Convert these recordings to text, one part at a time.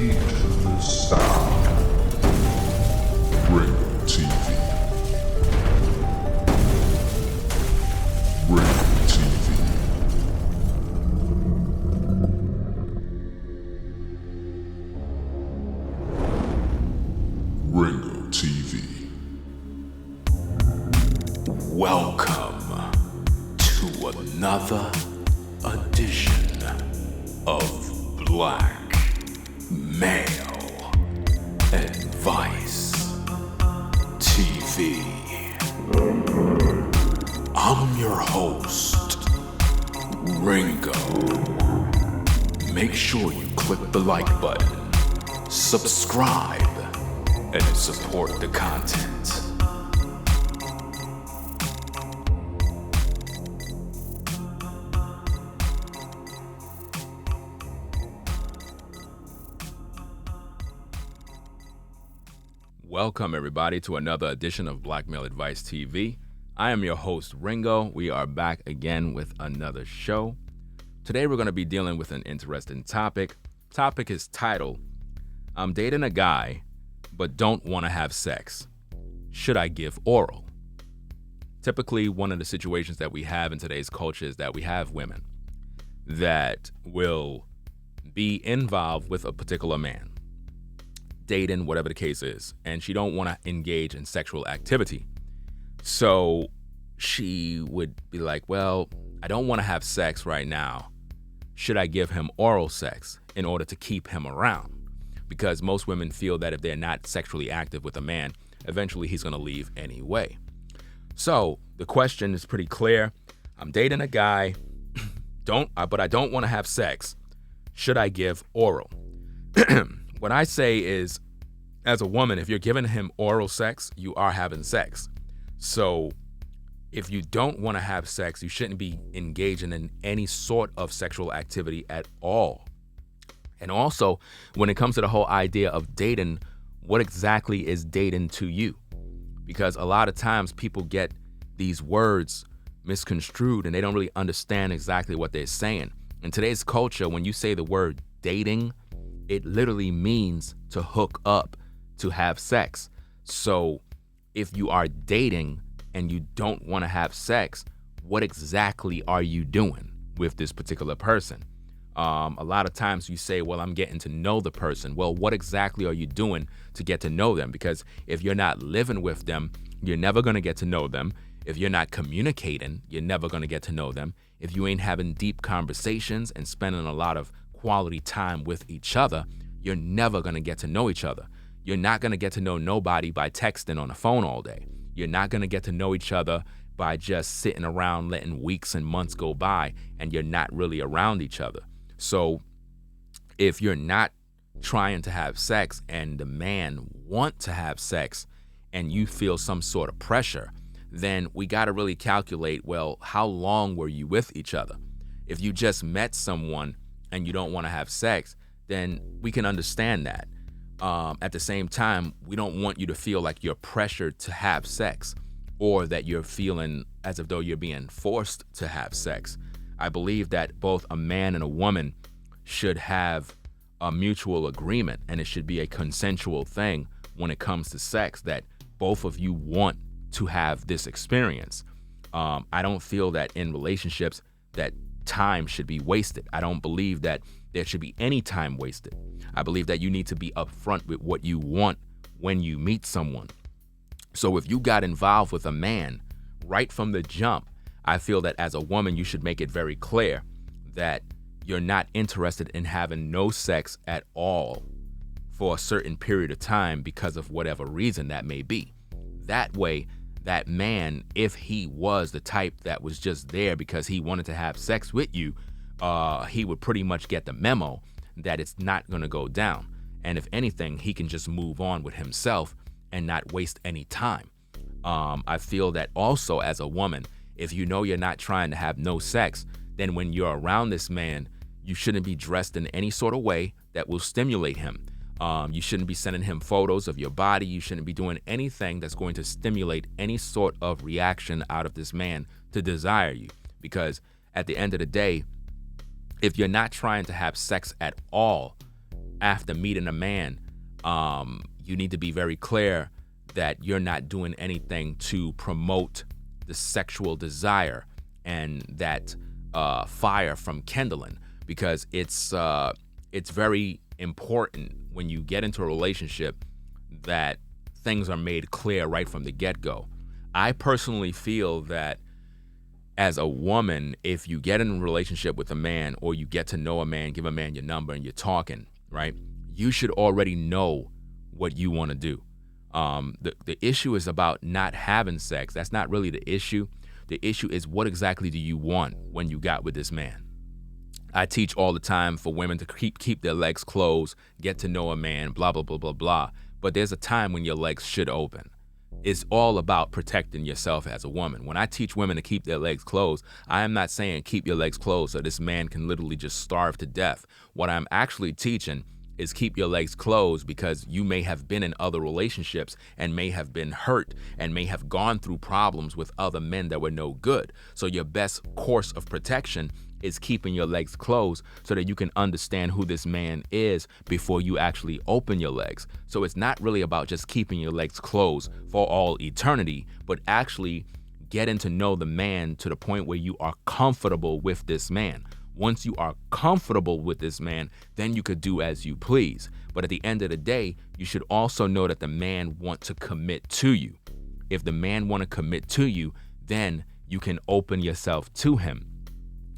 the sound. Ringo TV. Ringo TV. Ringo TV. Welcome to another edition of Black Male Advice TV. I'm your host, Ringo. Make sure you click the like button, subscribe, and support the content. Welcome, everybody, to another edition of Black Male Advice TV. I am your host, Ringo. We are back again with another show. Today, we're going to be dealing with an interesting topic. Topic is titled, I'm dating a guy, but don't want to have sex. Should I give oral? Typically, one of the situations that we have in today's culture is that we have women that will be involved with a particular man, dating, whatever the case is, and she don't want to engage in sexual activity. So she would be like, well, I don't want to have sex right now. Should I give him oral sex in order to keep him around? Because most women feel that if they're not sexually active with a man, eventually he's going to leave anyway. So the question is pretty clear. I'm dating a guy, but I don't want to have sex. Should I give oral? What I say is, as a woman, if you're giving him oral sex, you are having sex. So if you don't want to have sex, you shouldn't be engaging in any sort of sexual activity at all. And also, when it comes to the whole idea of dating, what exactly is dating to you? Because a lot of times people get these words misconstrued and they don't really understand exactly what they're saying. In today's culture, when you say the word dating, it literally means to hook up, to have sex. So if you are dating and you don't want to have sex, what exactly are you doing with this particular person? A lot of times you say, well, I'm getting to know the person. Well, what exactly are you doing to get to know them? Because if you're not living with them, you're never going to get to know them. If you're not communicating, you're never going to get to know them. If you ain't having deep conversations and spending a lot of quality time with each other, you're never going to get to know each other. You're not going to get to know nobody by texting on the phone all day. You're not going to get to know each other by just sitting around letting weeks and months go by and you're not really around each other. So if you're not trying to have sex and the man want to have sex and you feel some sort of pressure, then we got to really calculate, well, how long were you with each other? If you just met someone and you don't want to have sex, then we can understand that. At the same time, we don't want you to feel like you're pressured to have sex or that you're feeling as if though you're being forced to have sex. I believe that both a man and a woman should have a mutual agreement, and it should be a consensual thing when it comes to sex, that both of you want to have this experience. I don't feel that in relationships that time should be wasted. I don't believe that there should be any time wasted. I believe that you need to be upfront with what you want when you meet someone. So if you got involved with a man right from the jump, I feel that as a woman, you should make it very clear that you're not interested in having no sex at all for a certain period of time because of whatever reason that may be. That way, that man, if he was the type that was just there because he wanted to have sex with you, he would pretty much get the memo that it's not going to go down. And if anything, he can just move on with himself and not waste any time. I feel that also as a woman, if you know you're not trying to have no sex, then when you're around this man, you shouldn't be dressed in any sort of way that will stimulate him. You shouldn't be sending him photos of your body. You shouldn't be doing anything that's going to stimulate any sort of reaction out of this man to desire you. Because at the end of the day, if you're not trying to have sex at all, after meeting a man, you need to be very clear that you're not doing anything to promote the sexual desire and that fire from kindling, because it's very important when you get into a relationship that things are made clear right from the get-go. I personally feel that as a woman, if you get in a relationship with a man or you get to know a man, give a man your number and you're talking, right, you should already know what you want to do. The issue is about not having sex. That's not really the issue. The issue is, what exactly do you want when you got with this man? I teach all the time for women to keep their legs closed, get to know a man, blah, blah, blah, blah, blah. But there's a time when your legs should open. It's all about protecting yourself as a woman. When I teach women to keep their legs closed, I am not saying keep your legs closed so this man can literally just starve to death. What I'm actually teaching is keep your legs closed because you may have been in other relationships and may have been hurt and may have gone through problems with other men that were no good. So your best course of protection is keeping your legs closed so that you can understand who this man is before you actually open your legs. So it's not really about just keeping your legs closed for all eternity, but actually getting to know the man to the point where you are comfortable with this man. Once you are comfortable with this man, then you could do as you please. But at the end of the day, you should also know that the man wants to commit to you. If the man want to commit to you, then you can open yourself to him.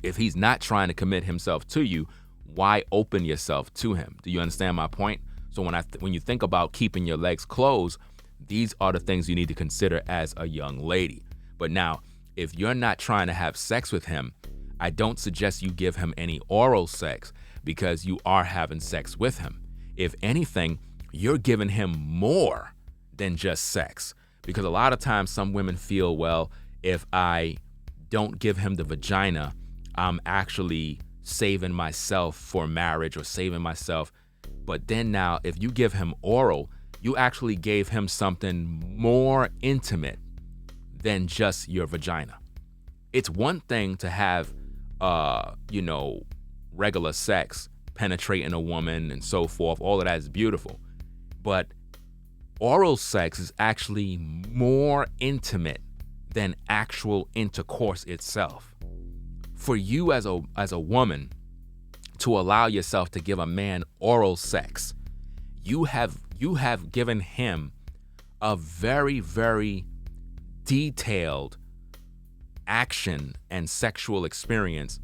If he's not trying to commit himself to you, why open yourself to him? Do you understand my point? So when you think about keeping your legs closed, these are the things you need to consider as a young lady. But now, if you're not trying to have sex with him, I don't suggest you give him any oral sex because you are having sex with him. If anything, you're giving him more than just sex. Because a lot of times some women feel, well, if I don't give him the vagina, I'm actually saving myself for marriage or saving myself. But then now, if you give him oral, you actually gave him something more intimate than just your vagina. It's one thing to have regular sex, penetrating a woman and so forth. All of that is beautiful. But oral sex is actually more intimate than actual intercourse itself. For you as a woman to allow yourself to give a man oral sex, you have given him a very, very detailed action and sexual experience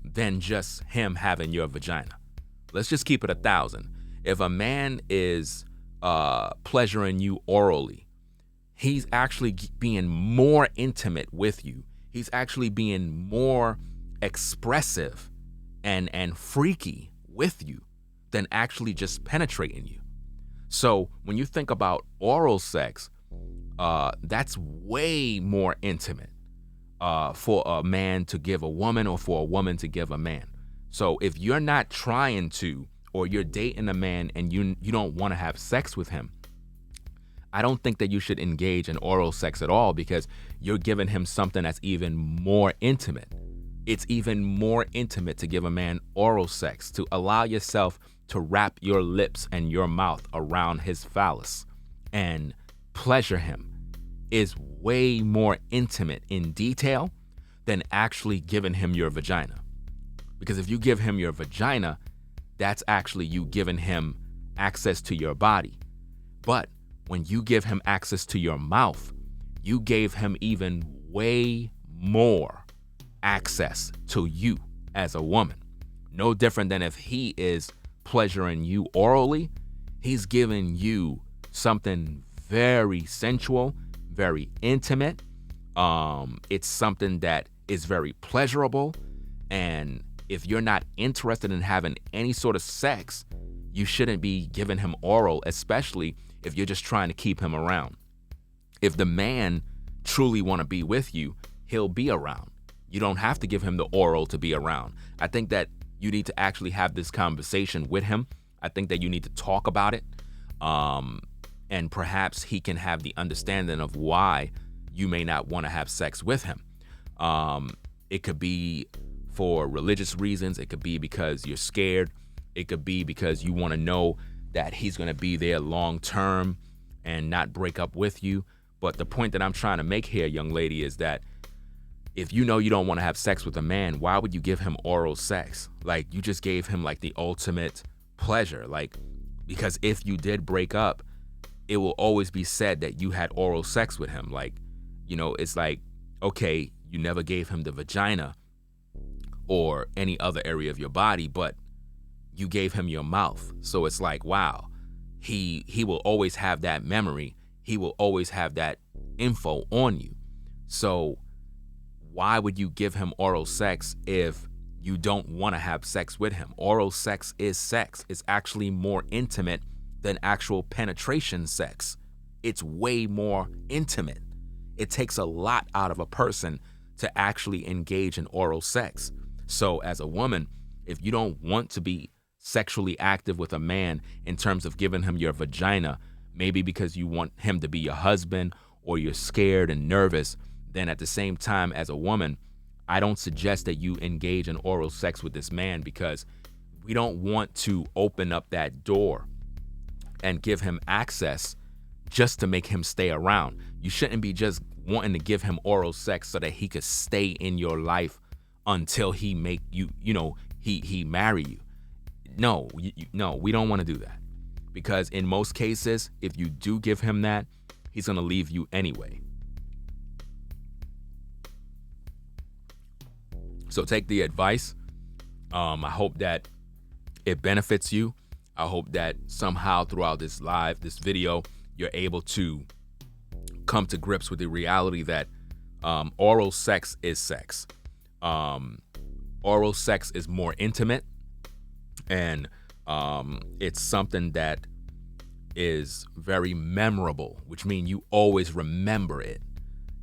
than just him having your vagina. Let's just keep it 1,000. If a man is pleasuring you orally, he's actually being more intimate with you. He's actually being more expressive and freaky with you than actually just penetrating you. So when you think about oral sex, that's way more intimate for a man to give a woman or for a woman to give a man. So if you're not trying to, or you're dating a man and you don't want to have sex with him, I don't think that you should engage in oral sex at all, because you're giving him something that's even more intimate. It's even more intimate to give a man oral sex, to allow yourself to wrap your lips and your mouth around his phallus and pleasure him, is way more intimate in detail than actually giving him your vagina. Because if you give him your vagina, that's actually you giving him access to your body. But when you give him access to your mouth, you gave him even way more access to you as a woman. No different than if he is pleasuring you orally, he's giving you something very sensual, very intimate. It's something that is very pleasurable. And if you're not interested in having any sort of sex, you shouldn't be giving him oral, especially if you're just trying to keep him around. If the man truly want to be with you, he'll be around. You don't have to give him the oral to be around. I think that you need to actually have this conversation with him. I think that you need to talk about it. And perhaps he can have the understanding of why you may not want to have sex with him. It could be for religious reasons. It could be because you're scared. It could be because you want to know that he's going to be there long term and not break up with you. But the point that I'm trying to make here, young lady, is that if you know you don't want to have sex with a man, why would you give him oral sex? Like, you just gave him like the ultimate pleasure. Like, because if you did break up, it will always be said that you had oral sex with him. Like, you know, it's like, okay, you never gave him the vagina or any other area of your body, but you gave him your mouth. So it's like, wow, he will always have that memory. He will always have that info on you. So why would you give him oral sex if you don't want to have sex with him? Oral sex is sex. It's actually more intimate than actual penetration sex. It's way more intimate. It takes a lot out of a person to actually engage in oral sex. So as a woman, if you don't want to be sexually active with a man in terms of giving him your vagina, maybe because you want him to be your husband or you're scared and nervous, then at the same time, as a woman, I don't suggest that you engage in oral sex with this man, because we don't want to open up that door and give him access just to make him stay around. You shouldn't be just wanting to give him oral sex so that he could stay in your life until he make you, he marry you. No, no, we don't want to do that, because in most cases, if you do give him that, he's going to leave you anyway. So take the advice. I hope that it benefits you. I hope that somehow throughout this video, you're able to come to grips with the reality that oral sex is sex. Oral sex is more intimate, and it's something that is very memorable, which means you always remember it.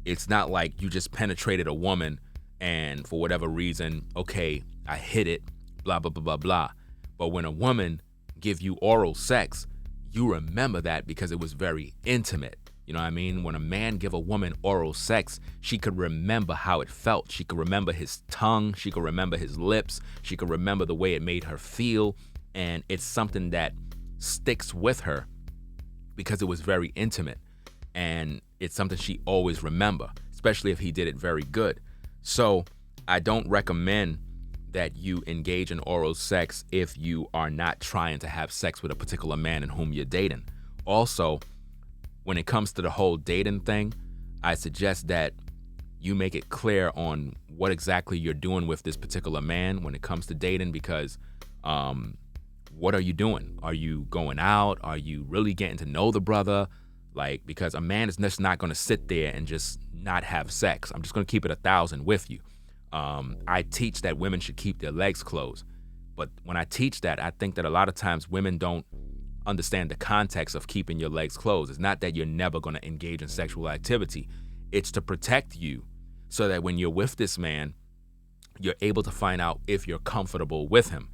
It's not like you just penetrated a woman and for whatever reason, okay, I hit it, blah, blah, blah, blah, blah. But when a woman give you oral sex, you remember that because it was very intimate. You know what I mean? When a man give a woman oral sex, she could remember how it felt. She could remember his tongue. She could remember his lips. She could remember the way it made her feel. And it's something that sticks with her because it was very intimate. And it's something she always remember, especially if he did it very good. So I don't recommend that you engage in oral sex if you are not trying to have sex with a particular man in whom you're dating. Also, when it comes to the whole dating thing, I suggest that you make it clear on what exactly you're doing with this particular man when it comes to dating, because what are you doing? Are you going out? Are you really getting to know the brother? Like, because a man is just not going to sit there and just not have sex. I'm just going to keep it 1,000 with you. I teach that women should keep their legs closed. But when I teach that, I think that a lot of times women don't understand the context of keeping your legs closed. It's not that you're never going to engage in sexual activity. It's to protect you so that when you're with this man, you're able to find out if you're comfortable with him.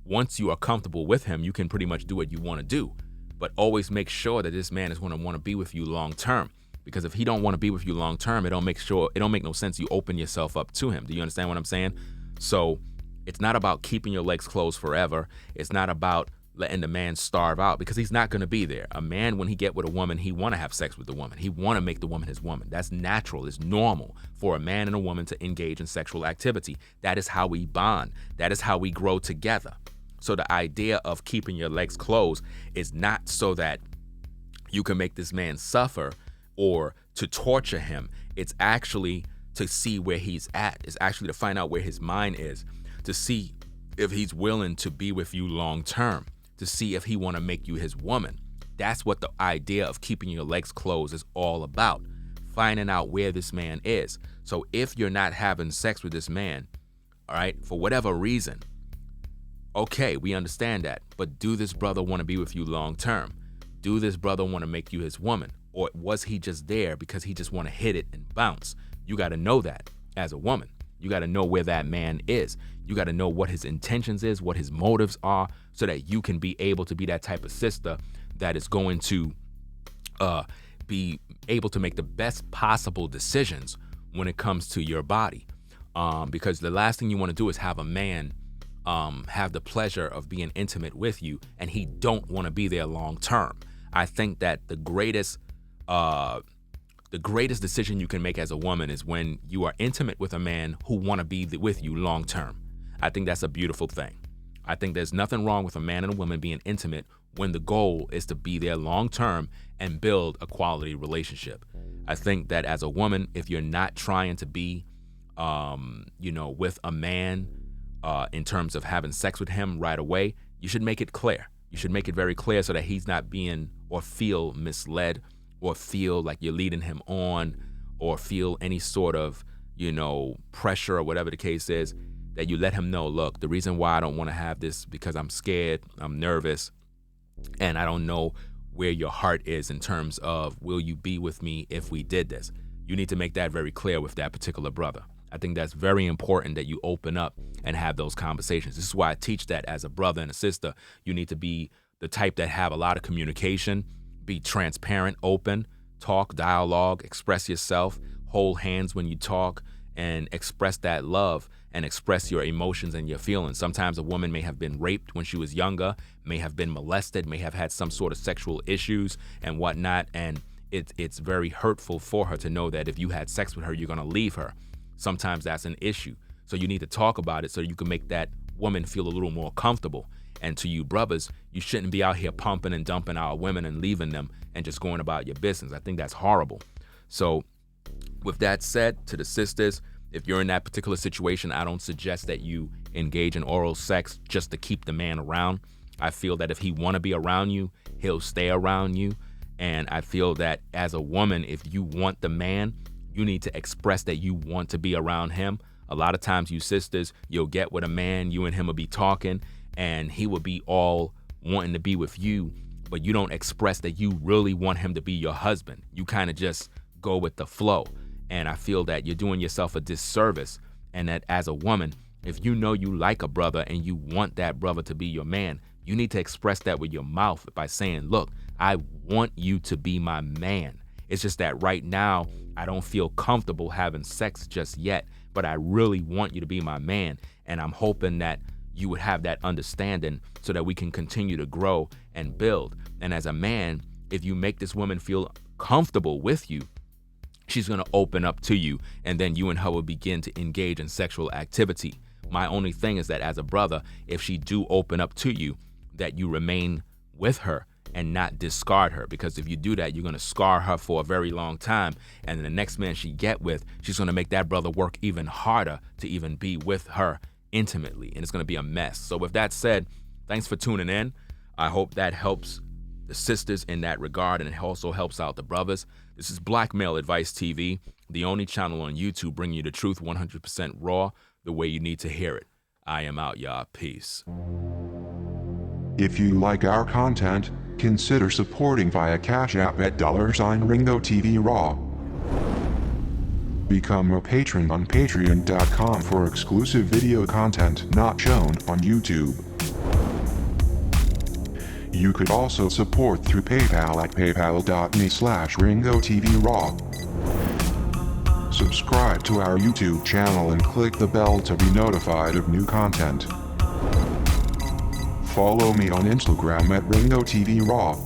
Once you are comfortable with him, you can pretty much do what you want to do. But always make sure that this man is going to want to be with you long term. Because if he don't want to be with you long term, it don't make no sense you open yourself up to him. Do you understand what I'm saying? So it's not about keeping your legs closed forever. It's not about letting the man starve out, because he's not going to be there. A man, when he get with a woman, he want to have sex with the woman. He want to make the woman his woman. That's natural. It's normal for a man and a woman to engage in sexual activity. That is how we bond. That is how we grow together. So the idea of keeping your legs closed is not so that you can make this man suffer or to torture him. It's actually to see where he's at. It's actually to find out where his mind is, to see if he's willing to be with you long term, to see if he want to make you his woman. That's what the idea of keeping your legs closed is all about, finding out where this man is. So if you're not having sex with this man, all right, for whatever reason, okay, we understand that. But do this brother want to be with you long term? Do this brother want to make you his woman? Or was he just there because he just want to hit it and bounce? You got to know that as a woman. You got to know where that man is. You got to know what his intentions is, what his motives are, so that you can be able to be that type of sister that is going to be able to make the best possible decisions when it comes to your body. Because the last thing you want to do is have a man have the pleasure of being intimate with you, and he don't want to be there long term. I think that the greatest decision you can make as a woman is when you are intimate with a man who want to be with you long term. I think that's a beautiful thing. I think there's nothing wrong with a man and a woman being intimate when the goal is to be there long term and build a quality relationship. I think that as a woman, if you're not trying to be, with a man in terms of having sex with him right away, you should make it clear. You should make it very clear so that he's not being or feel misled or feel like you're leading him on or feel any sort of, pressure or whatever the case is, that you let him know, look, the reason why I don't want to have this because I'm scared, I'm nervous, and I don't know where your heart is in terms of will you be with me if we did this. You need to make that very clear with that particular brother. I think that's very important that you open up and have those conversations. This is why I teach that as a brother and a sister. You need to be the type that have a lot of communication, be transparent, open, talk, dialogue, express yourself, hold hands when you talk, and express that love and express your emotions and your feelings. Sometimes a woman may have been raped when she was younger, may have been molested, may have had some sort of sexual issues and whatnot, and it's very hurtful for her to know that if you had sex with her, you're going to leave her. Sometimes that's an issue. So you need to talk about it so you can make that woman feel a little more comfortable. And to you brothers, you shouldn't be out here pumping and dumping our women and leaving them and just going about your business. I think that's horrible. So with that said, to the sisters, if you're in that particular situation, I don't suggest that you engage in oral sex just to keep the man around. I feel that if he want to be around you, he'll stay around you. And I feel that as a woman, if you want the man, you need to express that you want to be around him. A lot of times, you sisters, you'll get with a man, you and him will be talking, and he will be all wanting to be with you, but you don't express that you really want him to be your husband. You kind of just go with the flow. And I feel that you're doing yourself a disservice. And that as a woman, if you know you like a brother and you want that brother to be your man, you need to express that with your mouth by saying, look, I want you to be my man. It's just that right now, I don't feel comfortable having sex just yet, but I really want you to be my man. And I'm hoping that you would have that understanding so that we can continue to grow and build. And as a man, if you make this woman feel comfortable with you, she's going to open up to you, and then you and her will begin to engage in sexual activity. My only thing is that as a brother, if she do open up to you, that you remain with her and not discard her, because if you do that, you're going to scar her for a very long time, and then the next man she get with, she's going to make that brother work even harder to even be with her intimately, and it's going to be a mess. So with that said, thanks for tuning in. I hope that helps the sisters in that regard, and it also helps out the brothers. This is Black Male Advice TV, the only channel on YouTube bringing you the truth 100% raw, the way you need to hear it. I am out, y'all. Peace. If you like our content, consider supporting via Cash App at $Ringo TV Raw. Become a patron on patreon.com for exclusive video content not shown on YouTube. You could also support through PayPal at paypal.me/RingoTVRaw. Subscribe to our YouTube channel and click the bell to be notified of new content. Follow me on Instagram at RingoTVRaw.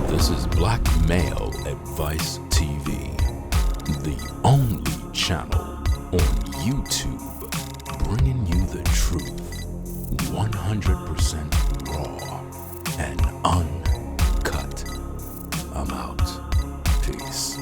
This is Black Male Advice TV, the only channel on YouTube bringing you the truth 100% raw and uncut. I'm out. Peace.